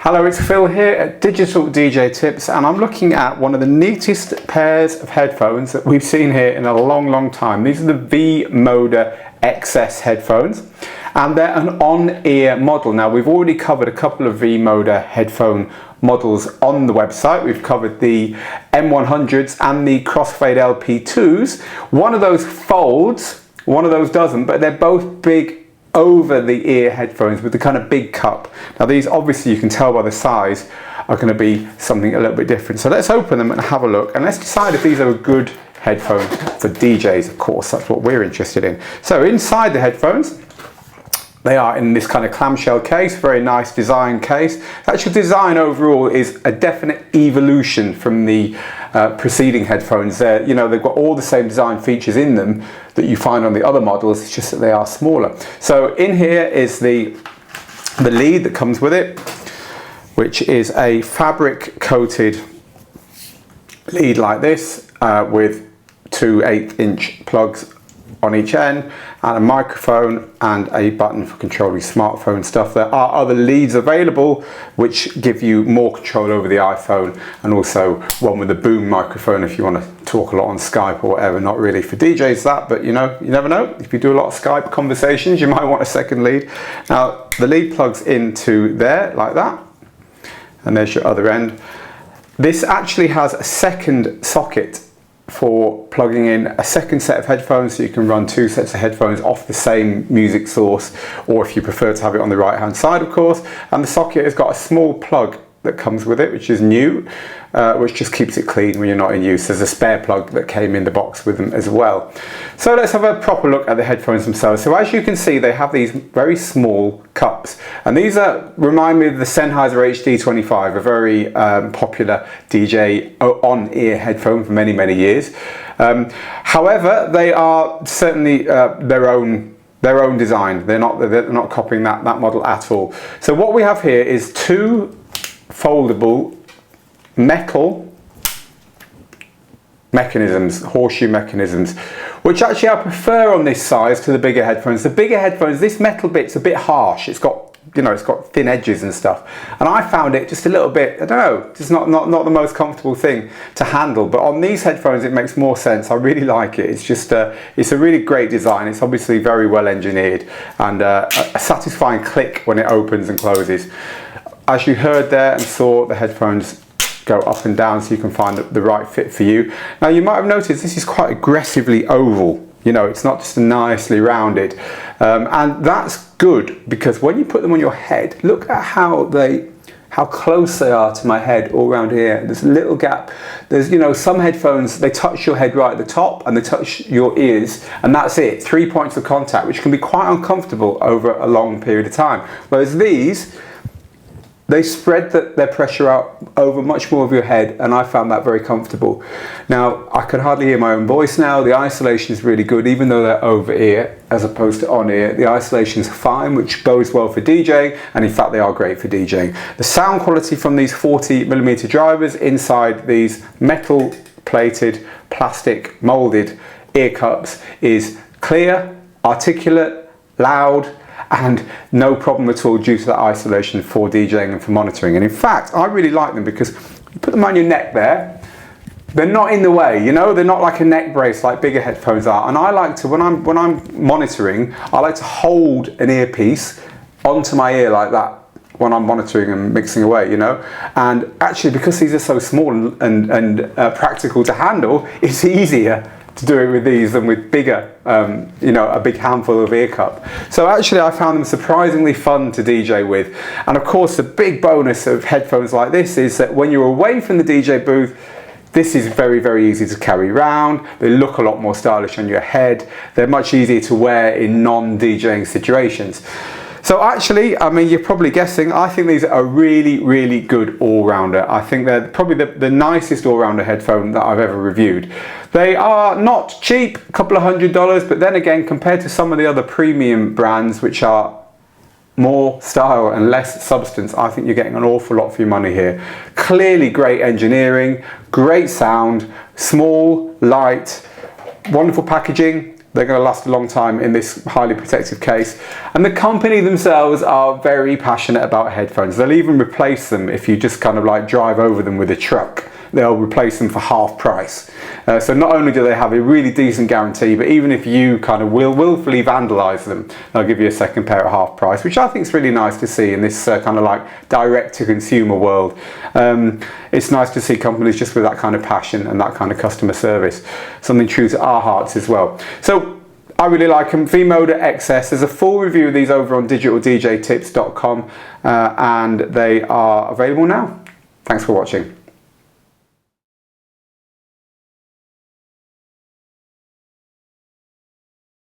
Hello, it's Phil here at Digital DJ Tips, and I'm looking at one of the neatest pairs of headphones that we've seen here in a long time. These are the V-Moda XS headphones, and they're an on-ear model. Now, we've already covered a couple of V-Moda headphone models on the website. We've covered the M100s and the Crossfade LP2s. One of those folds, one of those doesn't, but they're both big over the ear headphones with the kind of big cup. Now these, obviously you can tell by the size, are going to be something a little bit different. So let's open them and have a look, and let's decide if these are a good headphone for DJs. Of course, that's what we're interested in. So inside the headphones, they are in this kind of clamshell case, very nice design case. The actual design overall is a definite evolution from the preceding headphones. You know, they've got all the same design features in them that you find on the other models, it's just that they are smaller. So in here is the lead that comes with it, which is a fabric coated lead like this with two 8-inch plugs on each end, and a microphone and a button for controlling smartphone stuff. There are other leads available which give you more control over the iPhone, and also one with a boom microphone if you want to talk a lot on Skype or whatever. Not really for DJs that, but you know, you never know. If you do a lot of Skype conversations, you might want a second lead. Now the lead plugs into there like that, and there's your other end. This actually has a second socket for plugging in a second set of headphones, so you can run two sets of headphones off the same music source, or if you prefer to have it on the right hand side, of course. And the socket has got a small plug that comes with it, which is new, which just keeps it clean when you're not in use. There's a spare plug that came in the box with them as well. So let's have a proper look at the headphones themselves. So as you can see, they have these very small cups, and these remind me of the Sennheiser HD25, a very popular DJ on-ear headphone for many years. However, they are certainly their own design. They're not copying that model at all. So what we have here is two foldable metal mechanisms, horseshoe mechanisms, which actually I prefer on this size to the bigger headphones. The bigger headphones, this metal bit's a bit harsh. It's got, you know, it's got thin edges and stuff, and I found it just a little bit, I don't know, just not the most comfortable thing to handle. But on these headphones it makes more sense. I really like it. It's just it's a really great design. It's obviously very well engineered, and a satisfying click when it opens and closes. As you heard there and saw, the headphones go up and down so you can find the right fit for you. Now you might have noticed this is quite aggressively oval. You know, it's not just nicely rounded, and that's good, because when you put them on your head, look at how close they are to my head all around here. There's a little gap. There's, you know, some headphones, they touch your head right at the top and they touch your ears, and that's it. 3 points of contact, which can be quite uncomfortable over a long period of time. Whereas these, they spread their pressure out over much more of your head, and I found that very comfortable. Now, I can hardly hear my own voice now. The isolation is really good, even though they're over ear as opposed to on ear. The isolation is fine, which goes well for DJing, and in fact they are great for DJing. The sound quality from these 40mm drivers inside these metal plated, plastic molded ear cups is clear, articulate, loud, and no problem at all due to that isolation for DJing and for monitoring. And in fact, I really like them because you put them on your neck there, they're not in the way, you know, they're not like a neck brace like bigger headphones are. And I like to, when I'm monitoring, I like to hold an earpiece onto my ear like that when I'm monitoring and mixing away, you know. And actually, because these are so small and practical to handle, it's easier to do it with these than with bigger, you know, a big handful of ear cup. So actually I found them surprisingly fun to DJ with. And of course the big bonus of headphones like this is that when you're away from the DJ booth, this is very easy to carry around. They look a lot more stylish on your head. They're much easier to wear in non-DJing situations. So actually, I mean, you're probably guessing, I think these are a really good all-rounder. I think they're probably the nicest all-rounder headphone that I've ever reviewed. They are not cheap, a couple of $100, but then again, compared to some of the other premium brands, which are more style and less substance, I think you're getting an awful lot for your money here. Clearly great engineering, great sound, small, light, wonderful packaging, They're going to last a long time in this highly protective case. And the company themselves are very passionate about headphones. They'll even replace them if you just kind of like drive over them with a truck. They'll replace them for half price. So not only do they have a really decent guarantee, but even if you kind of willfully vandalise them, they'll give you a second pair at half price, which I think is really nice to see in this kind of like direct-to-consumer world. It's nice to see companies just with that kind of passion and that kind of customer service. Something true to our hearts as well. So I really like them. V-Moda XS. There's a full review of these over on digitaldjtips.com and they are available now. Thanks for watching.